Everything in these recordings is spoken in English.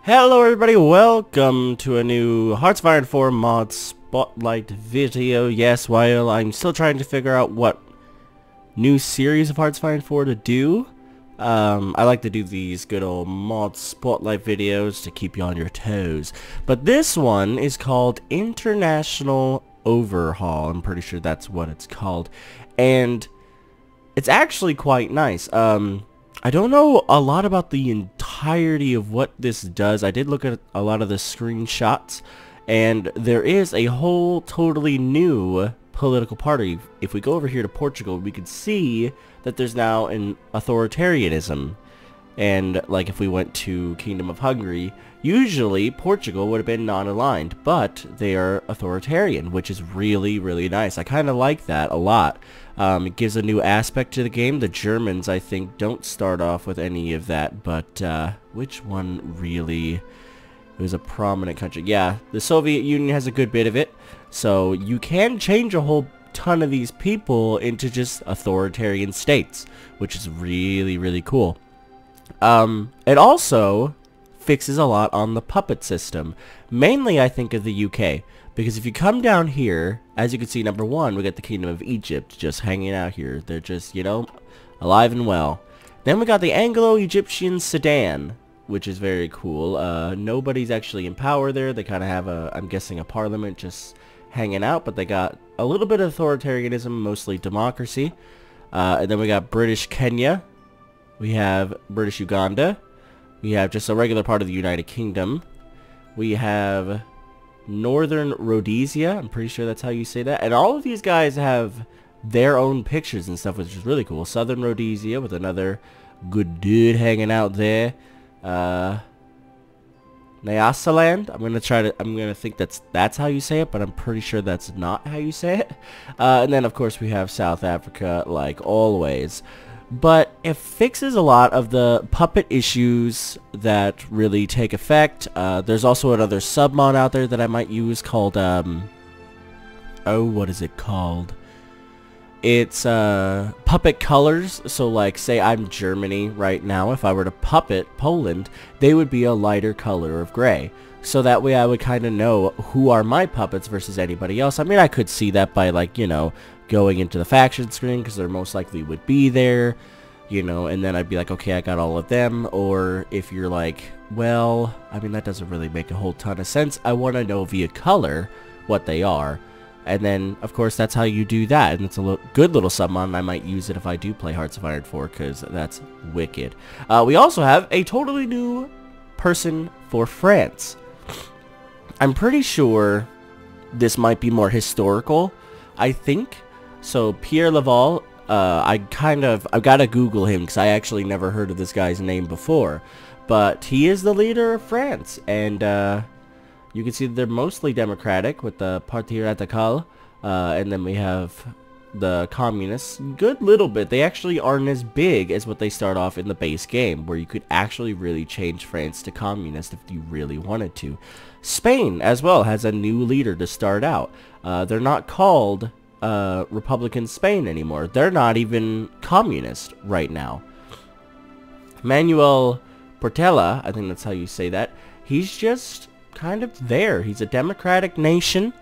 Hello everybody, welcome to a new Hearts of Iron 4 mod spotlight video. Yes, while I'm still trying to figure out what new series of Hearts of Iron 4 to do, I like to do these good old mod spotlight videos to keep you on your toes. But this one is called International Overhaul. I'm pretty sure that's what it's called. And it's actually quite nice. I don't know a lot about the entirety of what this does. I did look at a lot of the screenshots, and there is a whole totally new political party. If we go over here to Portugal, we can see that there's now an authoritarianism. And like if we went to Kingdom of Hungary, usually Portugal would have been non-aligned, but they are authoritarian, which is really, really nice. I kind of like that a lot. It gives a new aspect to the game. The Germans, I think, don't start off with any of that, but which one really? It was a prominent country. Yeah, the Soviet Union has a good bit of it, so you can change a whole ton of these people into just authoritarian states, which is really, really cool. It also fixes a lot on the puppet system. Mainly, I think, of the UK. Because if you come down here, as you can see, number one, we got the Kingdom of Egypt just hanging out here. They're just, you know, alive and well. Then we got the Anglo-Egyptian Sudan, which is very cool. Nobody's actually in power there. They kind of have a, I'm guessing, a parliament just hanging out. But they got a little bit of authoritarianism, mostly democracy. And then we got British Kenya. We have British Uganda. We have just a regular part of the United Kingdom. We have Northern Rhodesia. I'm pretty sure that's how you say that. And all of these guys have their own pictures and stuff, which is really cool. Southern Rhodesia with another good dude hanging out there. Nyasaland. I'm gonna think that's how you say it, but I'm pretty sure that's not how you say it. And then of course we have South Africa, like always. But it fixes a lot of the puppet issues that really take effect. There's also another submod out there that I might use called, what is it called? It's, puppet colors. So, like, say I'm Germany right now. If I were to puppet Poland, they would be a lighter color of gray. So that way I would kind of know who are my puppets versus anybody else. I mean, I could see that by, like, you know, going into the faction screen, because there most likely would be there, you know, and then I'd be like, okay, I got all of them. Or if you're like, well, I mean, that doesn't really make a whole ton of sense. I want to know via color what they are. And then, of course, that's how you do that. And it's a good little submod, and I might use it if I do play Hearts of Iron 4, because that's wicked. We also have a totally new person for France. I'm pretty sure this might be more historical, I think. So Pierre Laval, I've got to Google him because I actually never heard of this guy's name before. But he is the leader of France, and you can see that they're mostly democratic with the Parti Radical, and then we have the communists. Good little bit. They actually aren't as big as what they start off in the base game, where you could actually really change France to communist if you really wanted to. Spain, as well, has a new leader to start out. They're not called Republican Spain anymore. They're not even communist right now. Manuel Portela, I think that's how you say that, he's just kind of there. He's a democratic nation,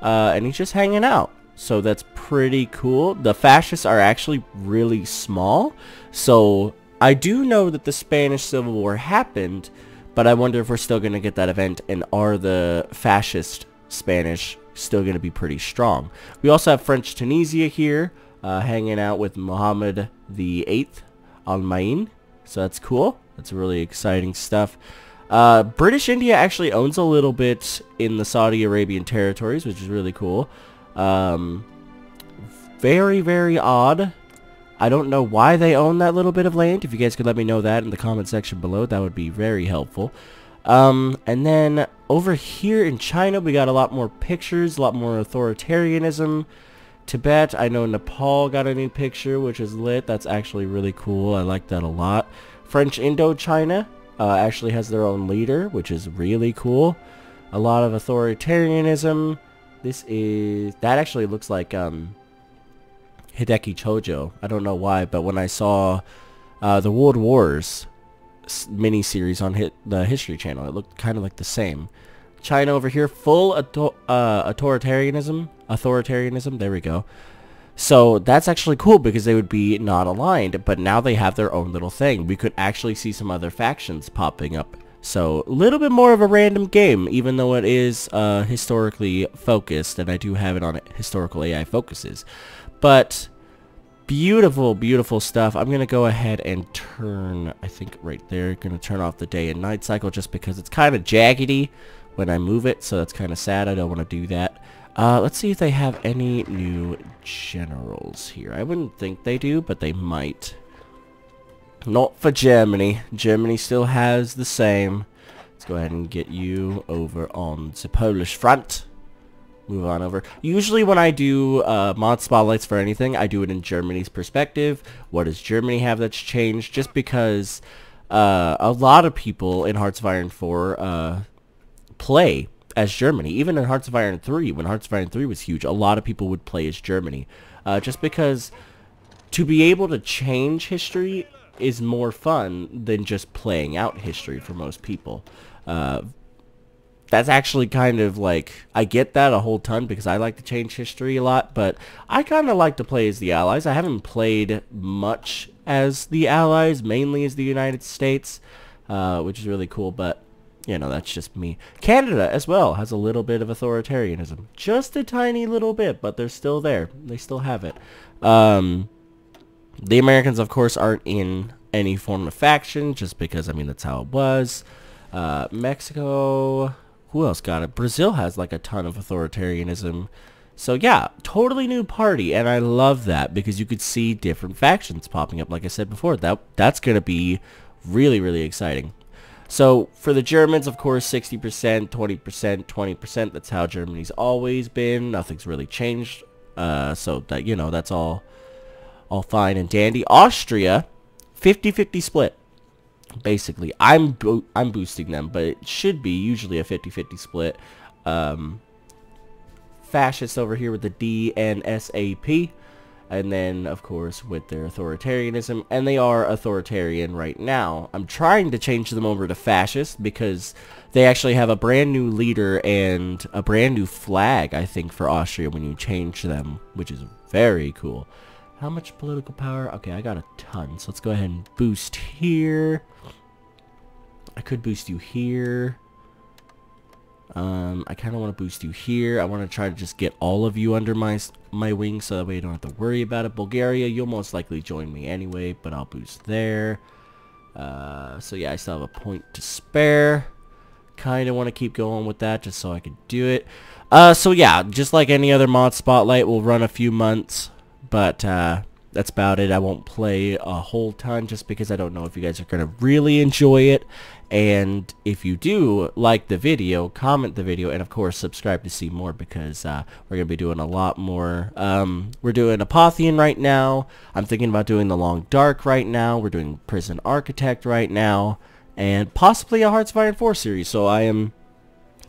and he's just hanging out. So that's pretty cool. The fascists are actually really small. So I do know that the Spanish Civil War happened, but I wonder if we're still going to get that event, and are the fascist Spanish still going to be pretty strong. We also have French Tunisia here, hanging out with Mohammed VIII Al-Main. So that's cool. That's really exciting stuff. British India actually owns a little bit in the Saudi Arabian territories, which is really cool. Very, very odd. I don't know why they own that little bit of land. If you guys could let me know that in the comment section below, that would be very helpful. And then over here in China, we got a lot more pictures, a lot more authoritarianism. Tibet, I know Nepal got a new picture, which is lit. That's actually really cool. I like that a lot. French Indochina actually has their own leader, which is really cool. A lot of authoritarianism. That actually looks like Hideki Chojo. I don't know why, but when I saw the World Wars mini-series on the History Channel. It looked kind of like the same. China over here, full authoritarianism, there we go. So that's actually cool because they would be not aligned, but now they have their own little thing. We could actually see some other factions popping up. So a little bit more of a random game, even though it is historically focused, and I do have it on historical AI focuses. But beautiful, beautiful stuff. I'm going to go ahead and turn, I think right there, going to turn off the day and night cycle just because it's kind of jaggedy when I move it, so that's kind of sad. I don't want to do that. Let's see if they have any new generals here. I wouldn't think they do, but they might. Not for Germany. Germany still has the same. Let's go ahead and get you over on the Polish front. Move on over. Usually when I do mod spotlights for anything, I do it in Germany's perspective. What does Germany have that's changed? Just because a lot of people in Hearts of Iron 4 play as Germany. Even in Hearts of Iron 3, when Hearts of Iron 3 was huge, a lot of people would play as Germany. Just because to be able to change history is more fun than just playing out history for most people. That's actually kind of like, I get that a whole ton because I like to change history a lot, but I kind of like to play as the Allies. I haven't played much as the Allies, mainly as the United States, which is really cool, but you know, that's just me. Canada as well has a little bit of authoritarianism. Just a tiny little bit, but they're still there. They still have it. The Americans, of course, aren't in any form of faction, just because, I mean, that's how it was. Mexico, who else got it? Brazil has like a ton of authoritarianism. So yeah, totally new party, and I love that because you could see different factions popping up. Like I said before, that's going to be really, really exciting. So for the Germans, of course, 60%, 20%, 20%. That's how Germany's always been. Nothing's really changed. So that, you know, that's all fine and dandy. Austria, 50-50 split. Basically, I'm boosting them, but it should be usually a 50-50 split. Fascists over here with the DNSAP. And then, of course, with their authoritarianism. And they are authoritarian right now. I'm trying to change them over to fascist because they actually have a brand new leader and a brand new flag, I think, for Austria when you change them, which is very cool. How much political power? Okay, I got a ton. So let's go ahead and boost here. I could boost you here. I kind of want to boost you here. I want to try to just get all of you under my wing so that way you don't have to worry about it. Bulgaria, you'll most likely join me anyway, but I'll boost there. So yeah, I still have a point to spare. Kind of want to keep going with that just so I could do it. So yeah, just like any other mod spotlight, we'll run a few months, but that's about it. I won't play a whole ton just because I don't know if you guys are going to really enjoy it. And if you do like the video, comment the video, and of course subscribe to see more because we're going to be doing a lot more. We're doing Apothian right now. I'm thinking about doing The Long Dark right now. We're doing Prison Architect right now. And possibly a Hearts of Iron 4 series. So I am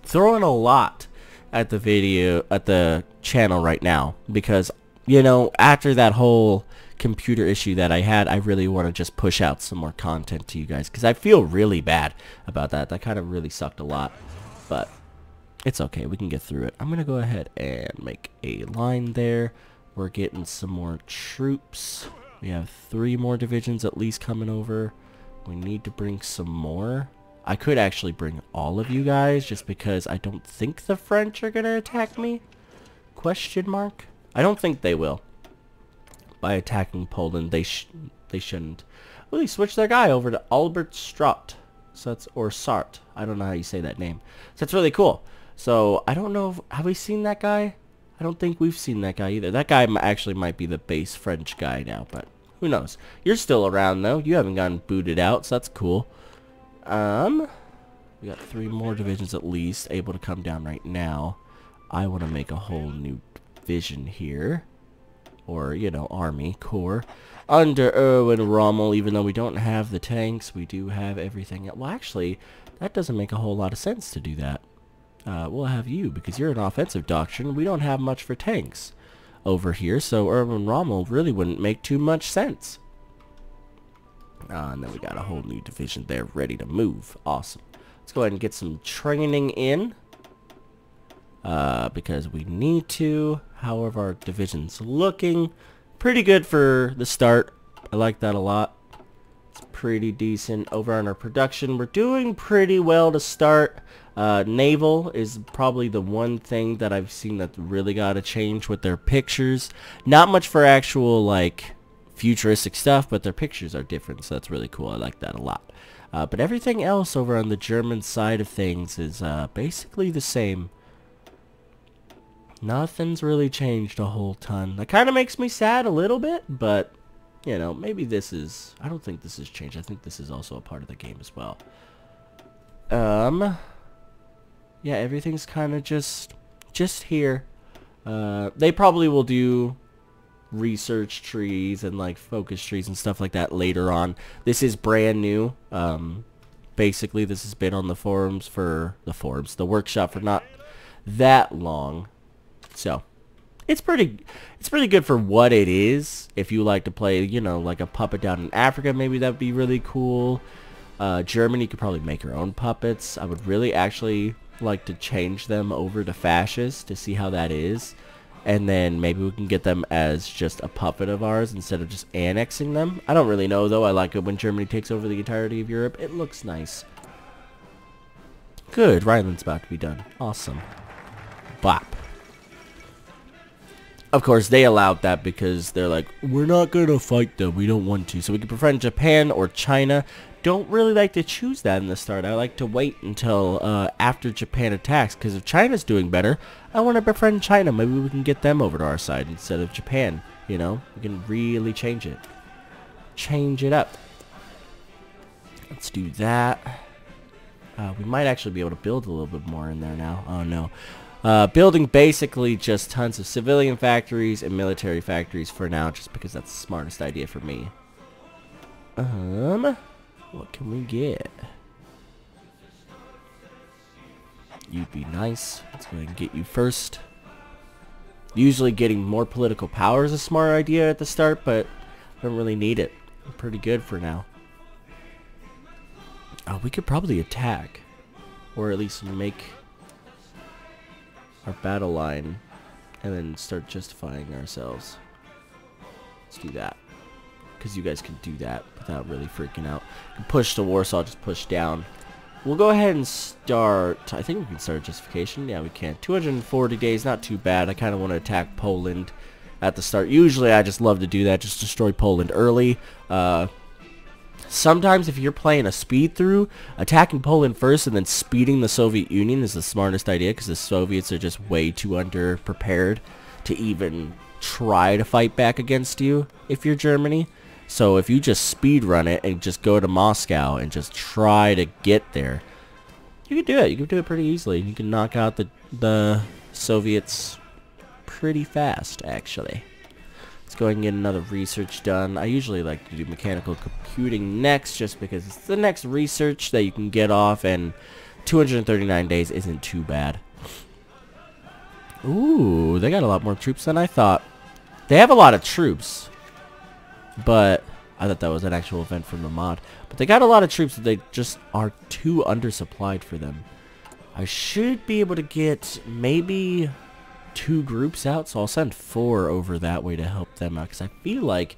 throwing a lot at the channel right now because, you know, after that whole computer issue that I had, I really want to just push out some more content to you guys because I feel really bad about that. That kind of really sucked a lot, but it's okay. We can get through it. I'm going to go ahead and make a line there. We're getting some more troops. We have 3 more divisions at least coming over. We need to bring some more. I could actually bring all of you guys just because I don't think the French are going to attack me. Question mark? I don't think they will. By attacking Poland, they shouldn't. Well, they switched their guy over to Albert Straught. So that's, or Sart. I don't know how you say that name. So that's really cool. So I don't know have we seen that guy? I don't think we've seen that guy either. That guy actually might be the base French guy now, but who knows? You're still around though. You haven't gotten booted out, so that's cool. We got 3 more divisions at least able to come down right now. I want to make a whole new division here. Or, you know, army, corps. Under Erwin Rommel, even though we don't have the tanks, we do have everything. Well, actually, that doesn't make a whole lot of sense to do that. We'll have you, because you're an offensive doctrine. We don't have much for tanks over here, so Erwin Rommel really wouldn't make too much sense. And then we got a whole new division there ready to move. Awesome. Let's go ahead and get some training in. Because we need to. However, our division's looking pretty good for the start. I like that a lot. It's pretty decent. Over on our production, we're doing pretty well to start. Naval is probably the one thing that I've seen that really got to change with their pictures. Not much for actual, like, futuristic stuff, but their pictures are different, so that's really cool. I like that a lot. But everything else over on the German side of things is basically the same. Nothing's really changed a whole ton. That kind of makes me sad a little bit, but, you know, maybe this is... I don't think this has changed. I think this is also a part of the game as well. Yeah, everything's kind of just here. They probably will do research trees and, like, focus trees and stuff like that later on. This is brand new. Basically, this has been on the forums for... the workshop for not that long. So, it's pretty good for what it is. If you like to play, you know, like a puppet down in Africa, maybe that'd be really cool. Germany, you could probably make your own puppets. I would really actually like to change them over to fascist to see how that is. And then maybe we can get them as just a puppet of ours instead of just annexing them. I don't really know, though. I like it when Germany takes over the entirety of Europe. It looks nice. Good. Rhineland's about to be done. Awesome. Bop. Of course, they allowed that because they're like, we're not going to fight them. We don't want to. So we can befriend Japan or China. Don't really like to choose that in the start. I like to wait until after Japan attacks. Because if China's doing better, I want to befriend China. Maybe we can get them over to our side instead of Japan. You know, we can really change it. Change it up. Let's do that. We might actually be able to build a little bit more in there now. Oh, no. Building basically just tons of civilian factories and military factories for now, just because that's the smartest idea for me. What can we get? You'd be nice. Let's go ahead and get you first. Usually getting more political power is a smart idea at the start, but I don't really need it. I'm pretty good for now. Oh, we could probably attack. Or at least make our battle line and then start justifying ourselves. Let's do that. Because you guys can do that without really freaking out. You can push to Warsaw, just push down. We'll go ahead and start... I think we can start justification. Yeah, we can. 240 days, not too bad. I kind of want to attack Poland at the start. Usually I just love to do that, just destroy Poland early. Sometimes if you're playing a speed through, attacking Poland first and then speeding the Soviet Union is the smartest idea, because the Soviets are just way too underprepared to even try to fight back against you if you're Germany. So if you just speed run it and just go to Moscow and just try to get there, you can do it. You can do it pretty easily. You can knock out the Soviets pretty fast, actually. Let's go ahead and get another research done. I usually like to do mechanical computing next, just because it's the next research that you can get off, and 239 days isn't too bad. Ooh, they got a lot more troops than I thought. They have a lot of troops, but I thought that was an actual event from the mod. But they got a lot of troops that they just are too undersupplied for them. I should be able to get maybe 2 groups out, so I'll send 4 over that way to help them out, because I feel like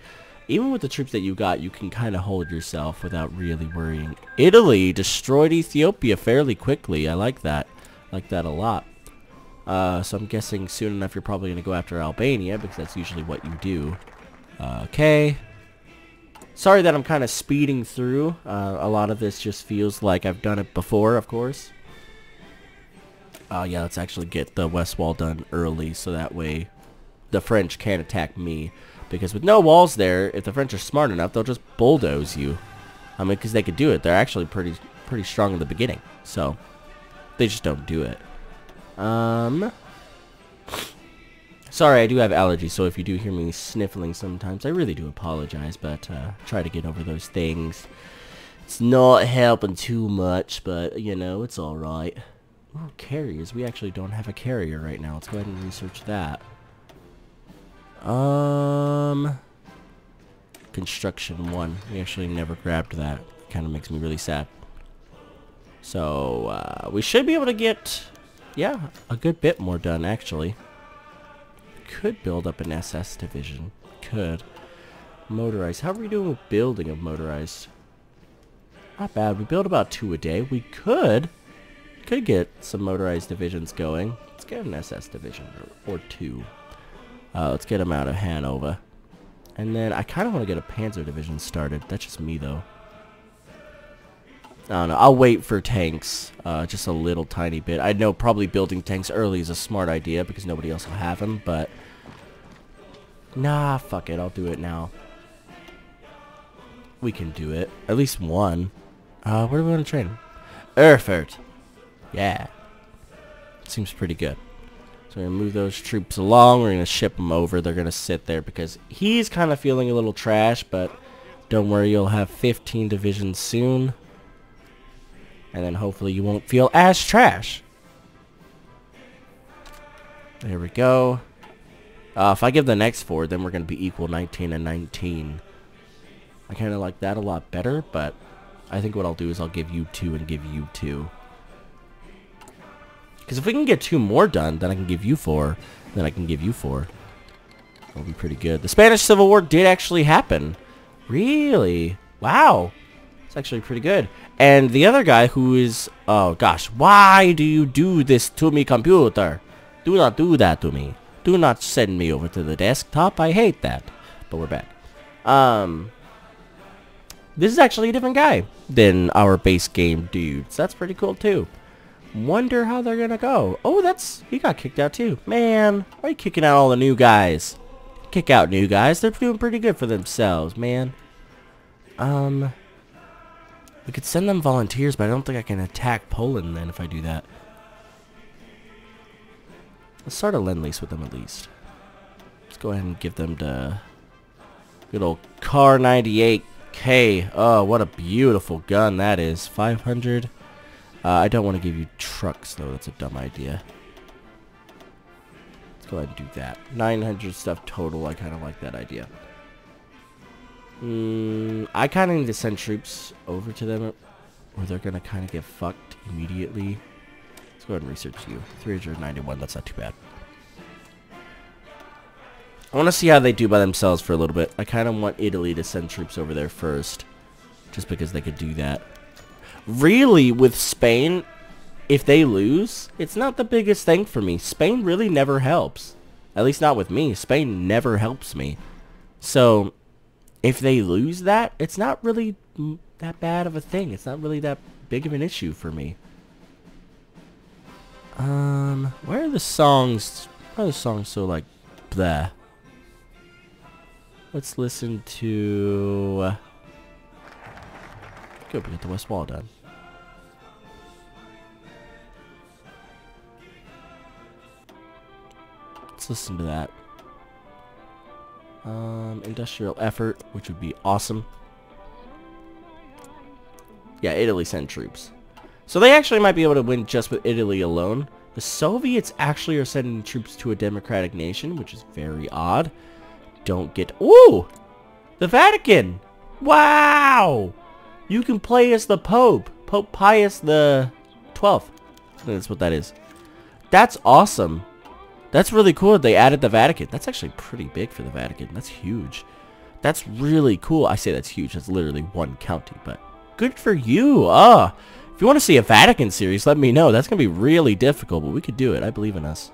even with the troops that you got, you can kind of hold yourself without really worrying. Italy destroyed Ethiopia fairly quickly. I like that. I like that a lot. So I'm guessing soon enough you're probably going to go after Albania, because that's usually what you do. Okay. Sorry that I'm kind of speeding through. A lot of this just feels like I've done it before, of course. Yeah, let's actually get the West Wall done early, so that way the French can't attack me. Because with no walls there, if the French are smart enough, they'll just bulldoze you. I mean, because they could do it. They're actually pretty strong in the beginning. So, they just don't do it. Sorry, I do have allergies, so if you do hear me sniffling sometimes, I really do apologize, but try to get over those things. It's not helping too much, but, you know, it's alright. Ooh, carriers. We actually don't have a carrier right now. Let's go ahead and research that. Because construction 1. We actually never grabbed that. Kind of makes me really sad. So, we should be able to get, yeah, a good bit more done, actually. Could build up an SS division. Could. Motorized. How are we doing with building of motorized? Not bad. We build about 2 a day. We could get some motorized divisions going. Let's get an SS division or 2. Let's get them out of Hanover. And then I kind of want to get a Panzer division started. That's just me, though. I don't know. I'll wait for tanks just a little tiny bit. I know probably building tanks early is a smart idea because nobody else will have them, but nah, fuck it. I'll do it now. We can do it. At least one. Where do we want to train? Erfurt. Yeah. Seems pretty good. So we're going to move those troops along. We're going to ship them over. They're going to sit there because he's kind of feeling a little trash, but don't worry, you'll have 15 divisions soon. And then hopefully you won't feel as trash. There we go. If I give the next 4, then we're going to be equal 19 and 19. I kind of like that a lot better, but I think what I'll do is I'll give you 2 and give you 2. Because if we can get 2 more done, then I can give you 4. Then I can give you 4. That'll be pretty good. The Spanish Civil War did actually happen. Really? Wow. It's actually pretty good. And the other guy who is... Oh, gosh. Why do you do this to me, computer? Do not do that to me. Do not send me over to the desktop. I hate that. But we're back. This is actually a different guy than our base game dudes. That's pretty cool, too. Wonder how they're gonna go. Oh, he got kicked out, too. Man, why are you kicking out all the new guys? Kick out new guys. They're doing pretty good for themselves, man. We could send them volunteers, but I don't think I can attack Poland then if I do that. Let's start a Lend-Lease with them at least. Let's go ahead and give them the good old Car 98K. Oh, what a beautiful gun that is. 500. I don't want to give you trucks, though. That's a dumb idea. Let's go ahead and do that. 900 stuff total. I kind of like that idea. I kind of need to send troops over to them, or they're going to kind of get fucked immediately. Let's go ahead and research you. 391, that's not too bad. I want to see how they do by themselves for a little bit. I kind of want Italy to send troops over there first, just because they could do that. Really, with Spain, if they lose, it's not the biggest thing for me. Spain really never helps. At least not with me. Spain never helps me. So... if they lose that, it's not really that bad of a thing. It's not really that big of an issue for me. Where are the songs? Why are the songs so like bleh? Let's listen to. Good, we got the West Wall done. Let's listen to that. Industrial effort, which would be awesome. Yeah, Italy sent troops. So they actually might be able to win just with Italy alone. The Soviets actually are sending troops to a democratic nation, which is very odd. Don't get... Ooh! The Vatican! Wow! You can play as the Pope. Pope Pius the 12th. I think that's what that is. That's awesome. That's really cool that they added the Vatican. That's actually pretty big for the Vatican. That's huge. That's really cool. I say that's huge. That's literally one county, but good for you. If you want to see a Vatican series, let me know. That's going to be really difficult, but we could do it. I believe in us.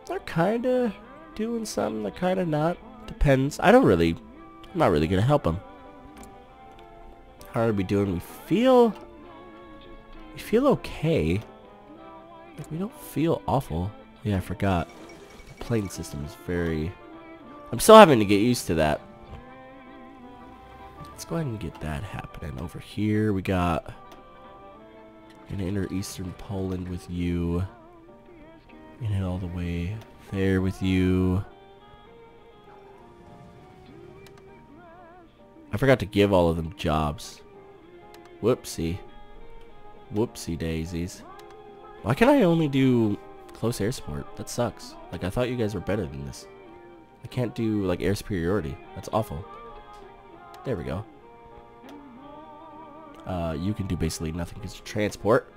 They're kind of doing something. They're kind of not. Depends. I'm not really going to help them. How are we doing? We feel okay. Like, we don't feel awful. Yeah, I forgot. The plane system is very... I'm still having to get used to that. Let's go ahead and get that happening. Over here, we got... an enter Eastern Poland with you. And head all the way there with you. I forgot to give all of them jobs. Whoopsie. Whoopsie daisies. Why can I only do close air support? That sucks. Like, I thought you guys were better than this. I can't do, like, air superiority. That's awful. There we go. You can do basically nothing because you transport.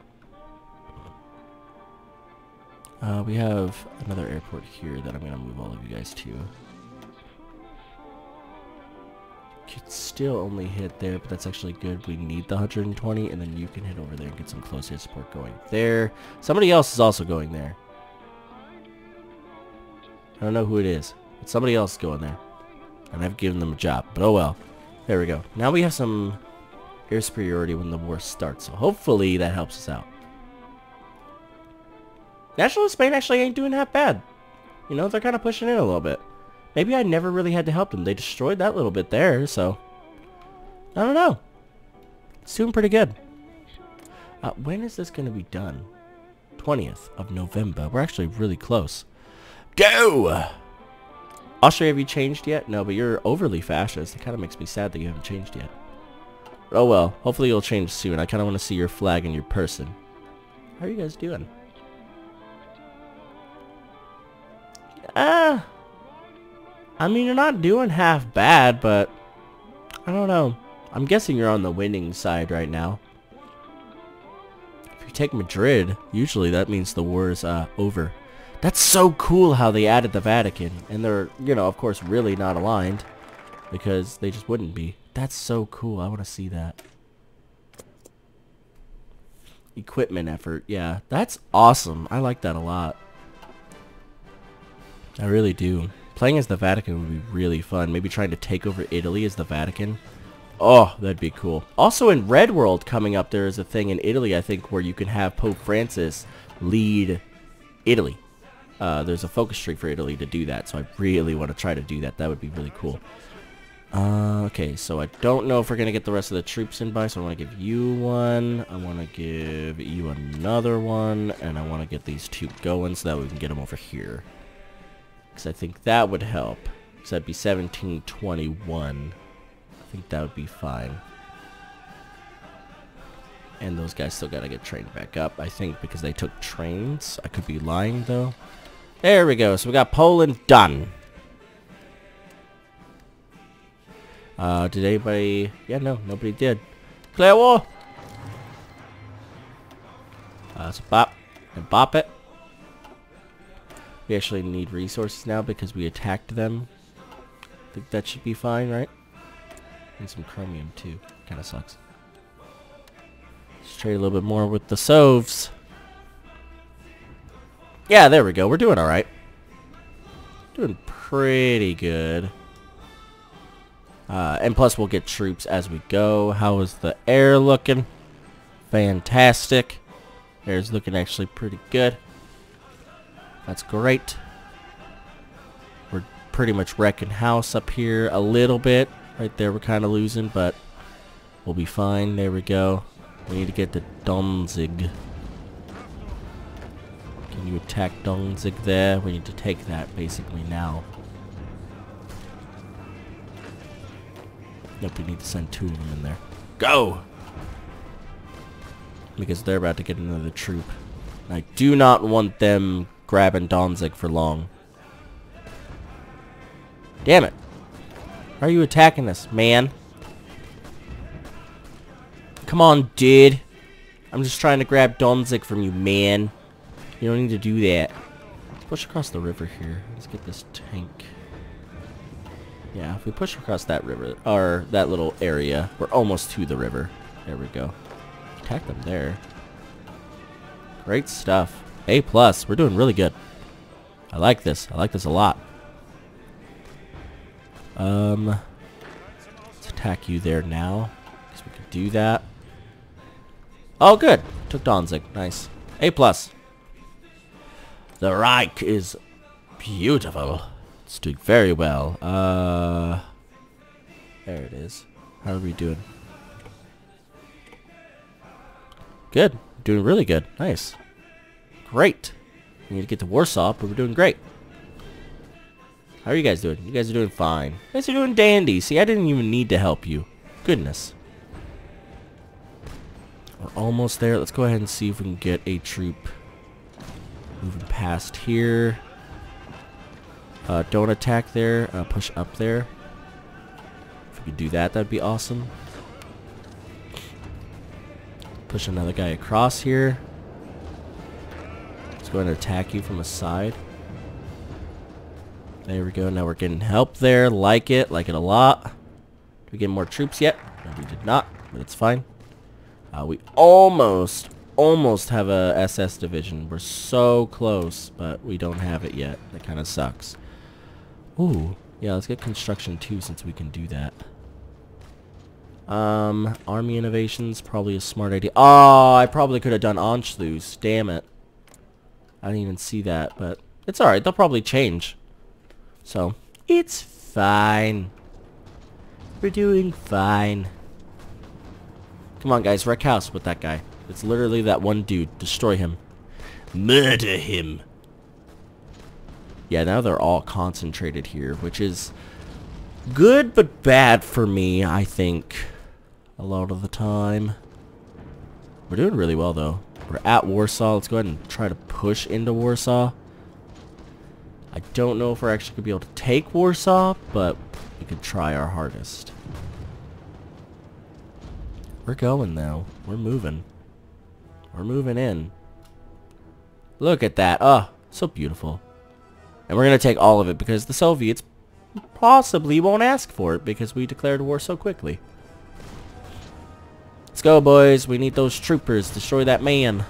We have another airport here that I'm going to move all of you guys to. Could still only hit there, but that's actually good. We need the 120, and then you can hit over there and get some close air support going there. Somebody else is also going there. I don't know who it is, but somebody else is going there. And I've given them a job, but oh well. There we go. Now we have some air superiority when the war starts, so hopefully that helps us out. National Spain actually ain't doing that bad. You know, they're kind of pushing in a little bit. Maybe I never really had to help them. They destroyed that little bit there, so I don't know. It's doing pretty good. When is this going to be done? 20th of November. We're actually really close. Go! Austria, have you changed yet? No, but you're overly fascist. It kind of makes me sad that you haven't changed yet. Oh well. Hopefully you'll change soon. I kind of want to see your flag and your person. How are you guys doing? I mean, you're not doing half bad, but I don't know. I'm guessing you're on the winning side right now. If you take Madrid, usually that means the war is over. That's so cool how they added the Vatican. And they're, you know, of course, really not aligned. Because they just wouldn't be. That's so cool. I want to see that. Equipment effort. Yeah, that's awesome. I like that a lot. I really do. Playing as the Vatican would be really fun. Maybe trying to take over Italy as the Vatican. Oh, that'd be cool. Also in Red World coming up, there is a thing in Italy, I think, where you can have Pope Francis lead Italy. There's a focus tree for Italy to do that, so I really want to try to do that. That would be really cool. Okay, so I don't know if we're going to get the rest of the troops in by, so I want to give you one. I want to give you another one, and I want to get these two going so that we can get them over here. Because I think that would help. Because that'd be 1721. I think that would be fine. And those guys still gotta get trained back up, I think, because they took trains. I could be lying, though. There we go. So we got Poland done. Did anybody... Yeah, no, nobody did. Clear war! So bop. And bop it. We actually need resources now because we attacked them. I think that should be fine, right? And some chromium, too. Kinda sucks. Let's trade a little bit more with the Sovs. Yeah, there we go. We're doing alright. Doing pretty good. And plus we'll get troops as we go. How is the air looking? Fantastic. Air's looking actually pretty good. That's great. We're pretty much wrecking house up here a little bit. Right there we're kind of losing, but we'll be fine. There we go. We need to get to Danzig. Can you attack Danzig there? We need to take that basically now. Nope, we need to send two of them in there. Go! Because they're about to get another troop. I do not want them grabbing Danzig for long. Damn it. Why are you attacking us, man? Come on, dude. I'm just trying to grab Danzig from you, man. You don't need to do that. Let's push across the river here. Let's get this tank. Yeah, if we push across that river, or that little area, we're almost to the river. There we go. Attack them there. Great stuff. A+. We're doing really good. I like this. I like this a lot. Let's attack you there now. Guess we could do that. Oh, good. Took Danzig. Nice. A+. The Reich is beautiful. It's doing very well. There it is. How are we doing? Good. Doing really good. Nice. Great. We need to get to Warsaw, but we're doing great. How are you guys doing? You guys are doing fine. You guys are doing dandy. See, I didn't even need to help you. Goodness. We're almost there. Let's go ahead and see if we can get a troop moving past here. Don't attack there. Push up there. If we could do that, that'd be awesome. Push another guy across here. Let's go ahead and attack you from the side. There we go. Now we're getting help there. Like it a lot. Did we get more troops yet? No, we did not, but it's fine. We almost have a SS division. We're so close, but we don't have it yet. That kind of sucks. Ooh, yeah, let's get construction too, since we can do that. Army innovations, probably a smart idea. Oh, I probably could have done Anschluss. Damn it. I didn't even see that, but it's alright. They'll probably change. So, it's fine. We're doing fine. Come on, guys. Wreck house with that guy. It's literally that one dude. Destroy him. Murder him. Yeah, now they're all concentrated here, which is good but bad for me, I think. A lot of the time. We're doing really well, though. We're at Warsaw. Let's go ahead and try to push into Warsaw. I don't know if we're actually going to be able to take Warsaw, but we could try our hardest. We're going now. We're moving. We're moving in. Look at that. Oh, so beautiful. And we're going to take all of it because the Soviets possibly won't ask for it because we declared war so quickly. Let's go, boys. We need those troopers. Destroy that man.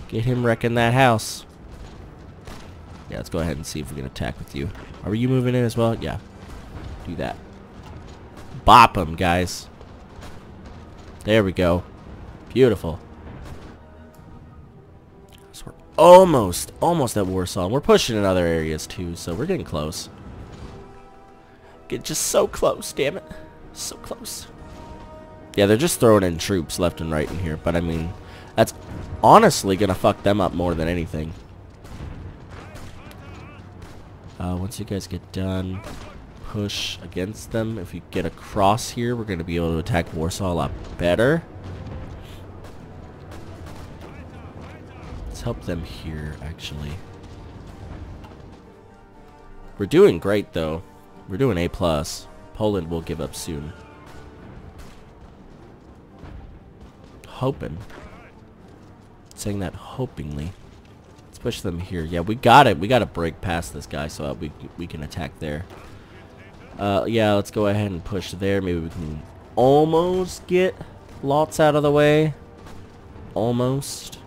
Get him wrecking that house. Yeah, let's go ahead and see if we can attack with you. Are you moving in as well? Yeah. Do that. Bop him, guys. There we go. Beautiful. So we're almost at Warsaw. We're pushing in other areas too, so we're getting close. Get just so close, damn it. So close. Yeah, they're just throwing in troops left and right in here, but I mean, that's honestly gonna fuck them up more than anything. Once you guys get done, push against them. If we get across here, we're gonna be able to attack Warsaw a lot better. Let's help them here, actually. We're doing great, though. We're doing A+. Poland will give up soon. Hoping. Saying that hopingly. Let's push them here. Yeah, we got it. We got to break past this guy so that we can attack there. Yeah, let's go ahead and push there. Maybe we can almost get Lotz out of the way. Almost.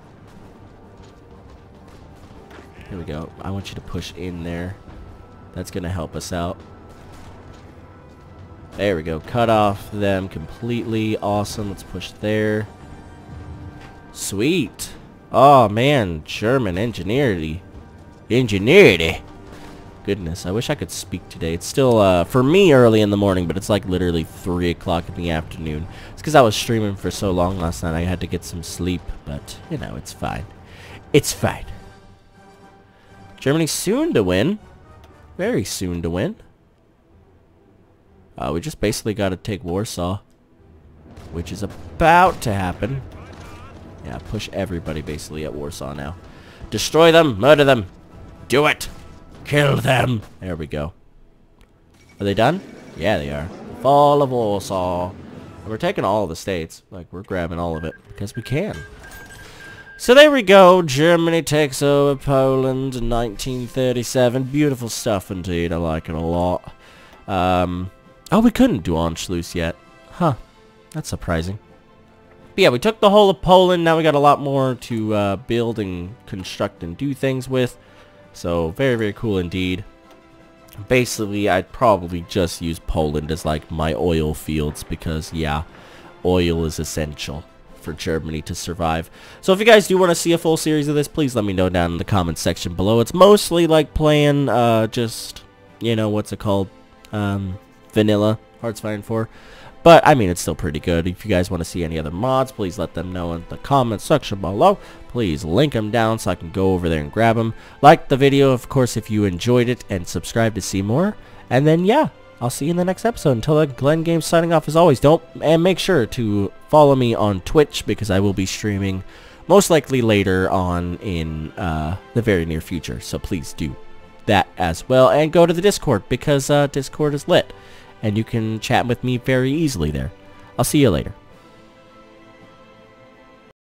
Here we go. I want you to push in there. That's going to help us out. There we go. Cut off them completely. Awesome. Let's push there. Sweet. Oh, man. German ingenuity. Ingenuity. Goodness. I wish I could speak today. It's still, for me, early in the morning, but it's like literally 3 o'clock in the afternoon. It's because I was streaming for so long last night. I had to get some sleep, but, you know, it's fine. It's fine. Germany soon to win. Very soon to win. We just basically got to take Warsaw, which is about to happen. Yeah, push everybody basically at Warsaw now. Destroy them, murder them. Do it. Kill them. There we go. Are they done? Yeah, they are. The fall of Warsaw. And we're taking all of the states. Like, we're grabbing all of it because we can. So there we go. Germany takes over Poland in 1937. Beautiful stuff indeed. I like it a lot. Oh, we couldn't do Anschluss yet. Huh. That's surprising. But yeah, we took the whole of Poland. Now we got a lot more to build and construct and do things with. So very, very cool indeed. Basically, I'd probably just use Poland as like my oil fields because, yeah, oil is essential for Germany to survive. So if you guys do want to see a full series of this, please let me know down in the comments section below. It's mostly like playing just, you know, what's it called? Vanilla Hearts of Iron 4. But, I mean, it's still pretty good. If you guys want to see any other mods, please let them know in the comments section below. Please link them down so I can go over there and grab them. Like the video, of course, if you enjoyed it, and subscribe to see more. And then, yeah, I'll see you in the next episode. Until then, Glenn Games signing off as always. And make sure to follow me on Twitch because I will be streaming most likely later on in the very near future. So please do. that as well, and go to the Discord, because Discord is lit, and you can chat with me very easily there. I'll see you later.